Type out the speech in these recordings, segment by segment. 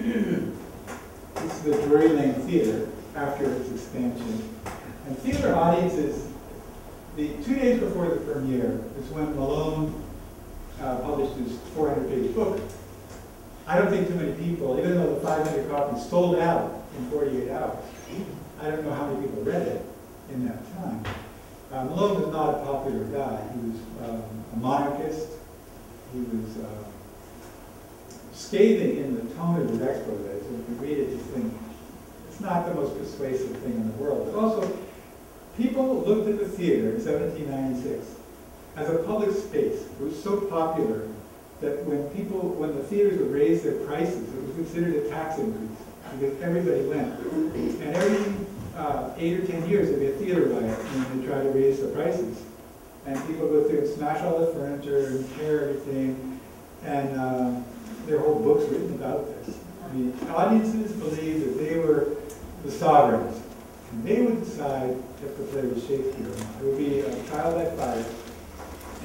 This is the Drury Lane Theatre after its expansion. And theater audiences, the 2 days before the premiere is when Malone published his 400-page book. I don't think too many people, even though the 500 copies sold out in 48 hours, I don't know how many people read it in that time. Malone was not a popular guy. He was a monarchist. He was scathing in the tone of his exposés. So if you read it, you think it's not the most persuasive thing in the world. But also, people looked at the theater in 1796 as a public space. It was so popular that when the theaters would raise their prices, it was considered a tax increase because everybody went. And every 8 or 10 years, there'd be a theater riot when they try to raise the prices. And people go through and smash all the furniture and tear everything. And there are whole books written about this. The audiences believed that they were the sovereigns. And they would decide if the play was Shakespeare or not. It would be a trial by fire.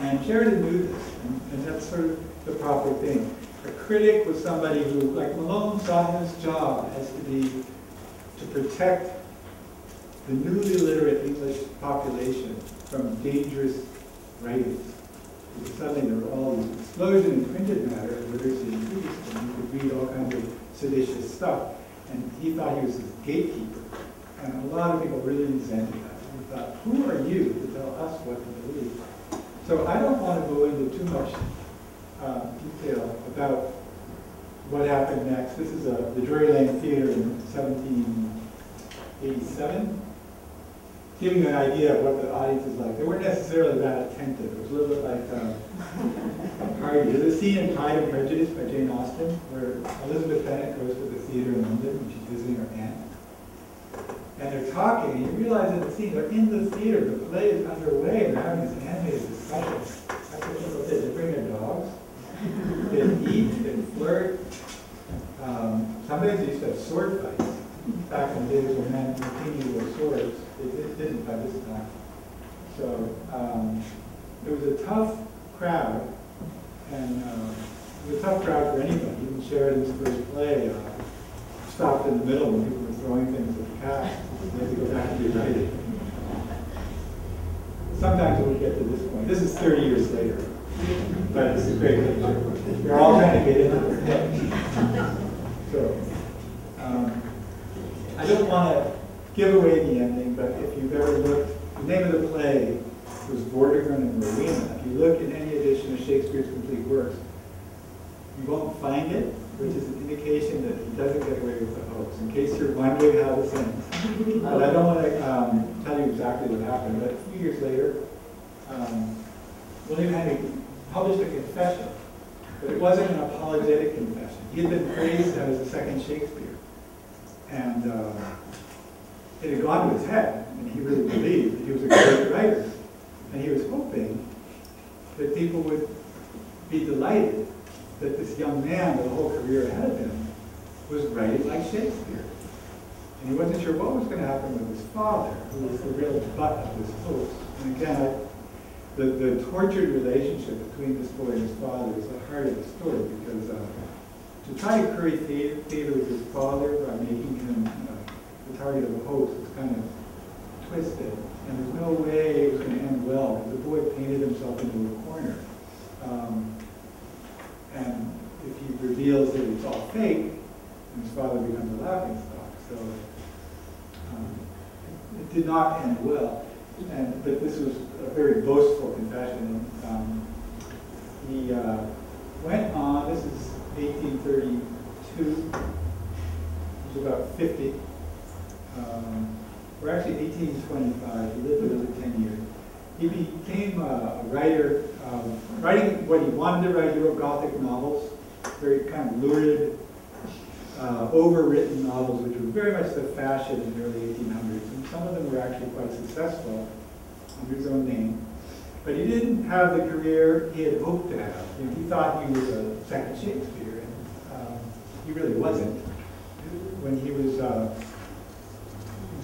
And Sheridan knew this, and that's sort of the proper thing. A critic was somebody who, like Malone, saw his job as to be to protect the newly literate English population from dangerous writings. Because suddenly there were all these explosions in printed matter, literacy increased, and you could read all kinds of seditious stuff. And he thought he was this gatekeeper. And a lot of people really resented that. He thought, who are you to tell us what to believe? So I don't want to go into too much detail about what happened next. This is the Drury Lane Theatre in 1787. Giving you an idea of what the audience is like. They weren't necessarily that attentive. It was a little bit like a party. There's a scene in Pride and Prejudice by Jane Austen where Elizabeth Bennet goes to the theatre in London when she's visiting her aunt. And they're talking, and you realize in the scene, they're in the theater, the play is underway, and they're having this animated discussion. That's what people did. They bring their dogs, they eat, they flirt. Sometimes they used to have sword fights. Back in the days when men continued with swords, they didn't by this time. So it was a tough crowd, and it was a tough crowd for anybody. Even Sheridan's first play stopped in the middle when people were throwing things at the cast. They had to go back and be righted. Sometimes when we get to this point, this is 30 years later, but it's a great picture. We're all trying to get into this. So I don't want to give away the ending, but if you've ever looked, the name of the play was Vortigern and Rowena. If you look in any edition of Shakespeare's complete works, you won't find it, which is an indication that he doesn't get away with the hoax, in case you're wondering how this ends. But I don't want to tell you exactly what happened, but a few years later, William Henry published a confession, but it wasn't an apologetic confession. He had been praised as the second Shakespeare. And it had gone to his head, and he really believed that he was a great writer. And he was hoping that people would be delighted that this young man with a whole career ahead of him was writing like Shakespeare. And he wasn't sure what was going to happen with his father, who was the real butt of this hoax. And again, the tortured relationship between this boy and his father is the heart of the story, because to try to curry favor with his father by making him the target of a hoax was kind of twisted. And there's no way it was going to end well, because the boy painted himself into a corner. And if he reveals that it's all fake, and his father becomes a laughingstock. So it did not end well. But this was a very boastful confession. He went on, this is 1832, he was about 50. Or actually 1825, he lived another 10 years. He became a writer, writing what he wanted to write. He wrote Gothic novels, very kind of lurid, overwritten novels, which were very much the fashion in the early 1800s. And some of them were actually quite successful under his own name. But he didn't have the career he had hoped to have. You know, he thought he was a second Shakespeare, and he really wasn't. When he was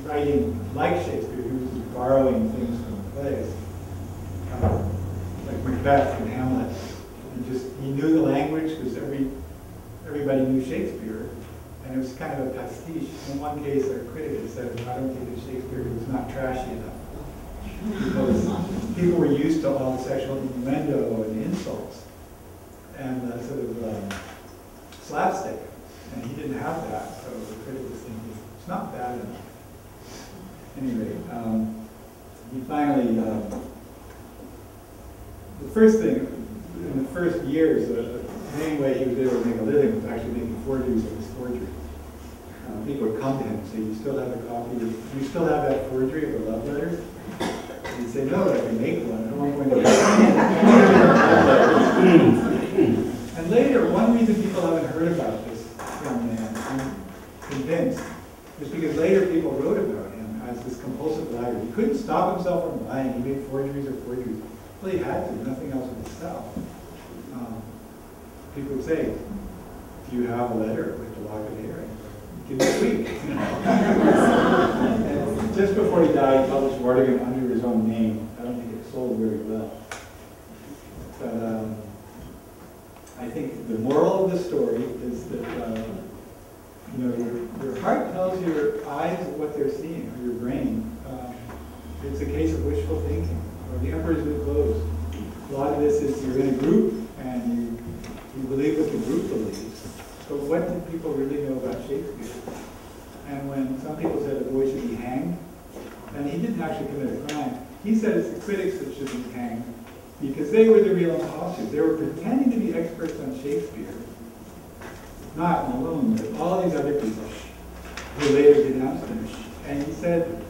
writing like Shakespeare, he was borrowing things from plays, like Macbeth and Hamlet. He knew the language because everybody knew Shakespeare, And it was kind of a pastiche. In one case, a critic had said, I don't think that Shakespeare was not trashy enough. Because people were used to all the sexual innuendo and insults and sort of slapstick. And he didn't have that, so the critic was thinking, it's not bad enough. Anyway, he finally, the first thing, in the first years, the main way he was able to make a living was actually making forgeries of his forgery. People would come to him and say, you still have a copy, do you still have that forgery of the love letters? And he'd say, no, but I can make one. At one point, and later, one reason people haven't heard about this young man, I'm convinced, is because later people wrote about him as this compulsive liar. He couldn't stop himself from lying. He made forgeries or forgeries. Well, he had to. Nothing else would sell. People would say, do you have a letter with the lock of hair? Give it a week. And just before he died, he published Wardigan under his own name. I don't think it sold very well. But I think the moral of the story is that your heart tells your eyes what they're seeing, or your brain. It's a case of wishful thinking, or the emperor's new clothes. A lot of this is you're in a group and you believe what the group believes. So what did people really know about Shakespeare? And when some people said the boy should be hanged, and he didn't actually commit a crime, he said it's the critics that should be hanged because they were the real imposters. They were pretending to be experts on Shakespeare, not Malone, but all these other people who later denounced him. And he said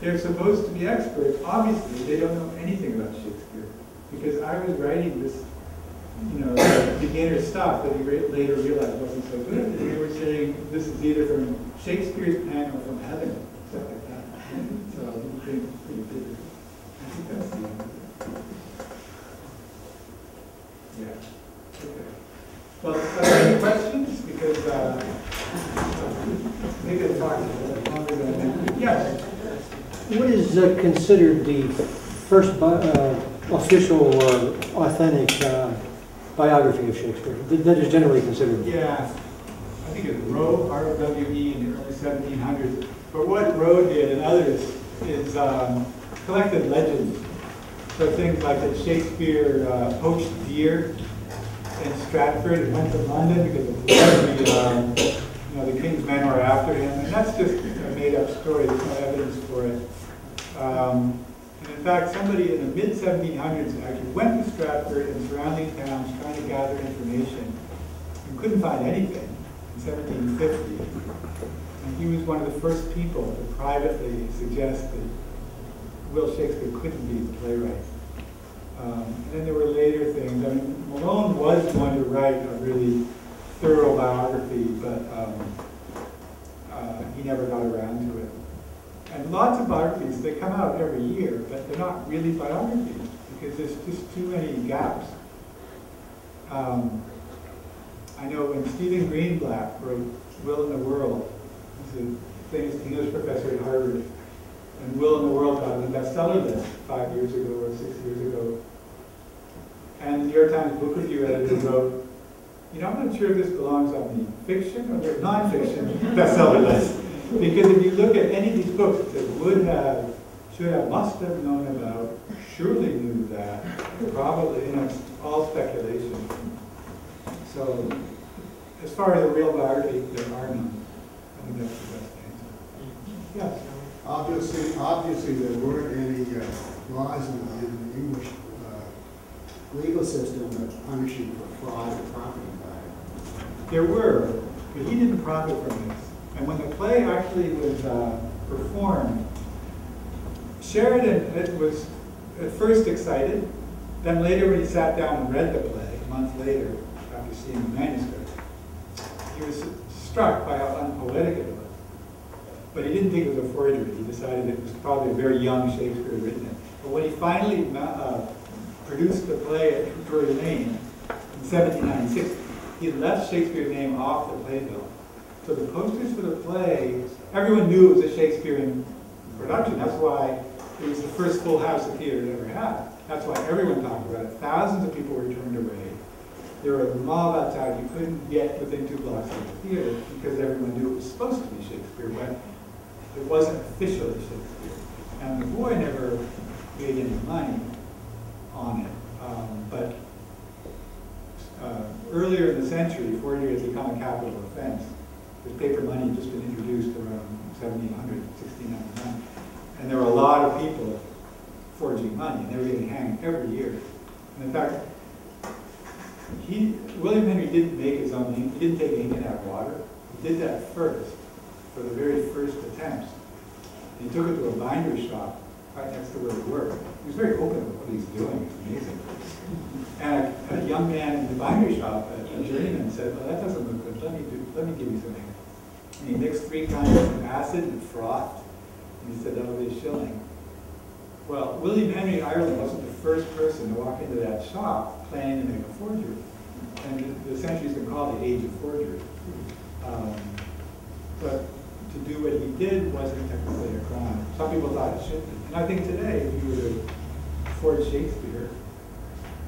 they're supposed to be experts. Obviously, they don't know anything about Shakespeare because I was writing this beginner stuff that he later realized wasn't so good. And they were saying this is either from Shakespeare's pen or from heaven, stuff like that. So he became pretty big. I think that's the end. Yeah. Okay. Well, are there any questions? Because maybe I'll talk longer than I think. Yes. What is considered the first official or authentic biography of Shakespeare that is generally considered? Yeah, I think it's Rowe, R-O-W-E, in the early 1700s. But what Rowe did and others is collected legends. So things like that Shakespeare poached deer in Stratford and went to London because the king's men were after him. And that's just a made-up story. There's no evidence for it. And in fact, somebody in the mid-1700s actually went to Stratford and surrounding towns trying to gather information and couldn't find anything in 1750. And he was one of the first people to privately suggest that Will Shakespeare couldn't be the playwright. And then there were later things. I mean, Malone was going to write a really thorough biography, but he never got around to it. And lots of biographies, they come out every year, but they're not really biographies because there's just too many gaps. I know when Stephen Greenblatt wrote Will in the World, he's a famous English professor at Harvard, and Will in the World got on the bestseller list 5 years ago or 6 years ago. And the New York Times Book Review editor wrote, I'm not sure if this belongs on the fiction or the non-fiction bestseller list. Because if you look at any of these books that would have, should have, must have known about, surely knew that, probably, it's all speculation. So, as far as a real biography, there are none. I think that's the best answer. Yes? Obviously there weren't any laws in the English legal system that punish you for fraud or property crime. There were, but he didn't profit from this. And when the play actually was performed, Sheridan was at first excited. Then later when he sat down and read the play, a month later, after seeing the manuscript, he was struck by how unpoetic it was. But he didn't think it was a forgery. He decided it was probably a very young Shakespeare who had written it. But when he finally produced the play at Drury Lane in 1796, he left Shakespeare's name off the playbill. So the posters for the play, everyone knew it was a Shakespearean production. That's why it was the first full house the theater had ever had. That's why everyone talked about it. Thousands of people were turned away. There was a mob outside. You couldn't get within 2 blocks of the theater because everyone knew it was supposed to be Shakespeare, but it wasn't officially Shakespeare. And the boy never made any money on it. But earlier in the century, forgery has become a capital offense. Because paper money had just been introduced around 1700, 1699. And there were a lot of people forging money, and they were getting hanged every year. And in fact, William Henry didn't make his own ink. He didn't take ink and add water. He did that first, for the very first attempts. He took it to a binder's shop right next to where he worked. He was very open with what he was doing. It's amazing. And a young man in the bindery shop, a journeyman, said, "Well, that doesn't look good. Let me give you some ink." And he mixed 3 kinds of acid and frothed, and he said, "That'll be a shilling." Well, William Henry Ireland wasn't the first person to walk into that shop planning to make a forgery. And the century's been called the age of forgery. But to do what he did wasn't technically a crime. Some people thought it should be. And I think today, if you were to forge Shakespeare,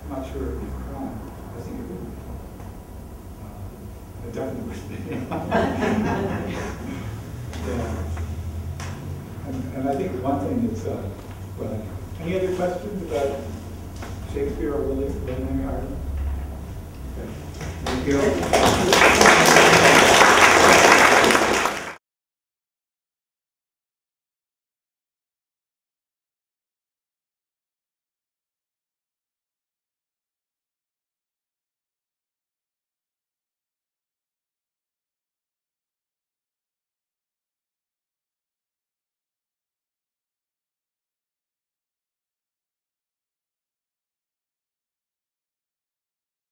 I'm not sure it would be a crime. I think it would be. It definitely would be. Yeah. And I think one thing that's, well, any other questions about Shakespeare or William Henry Ireland? Okay. Thank you.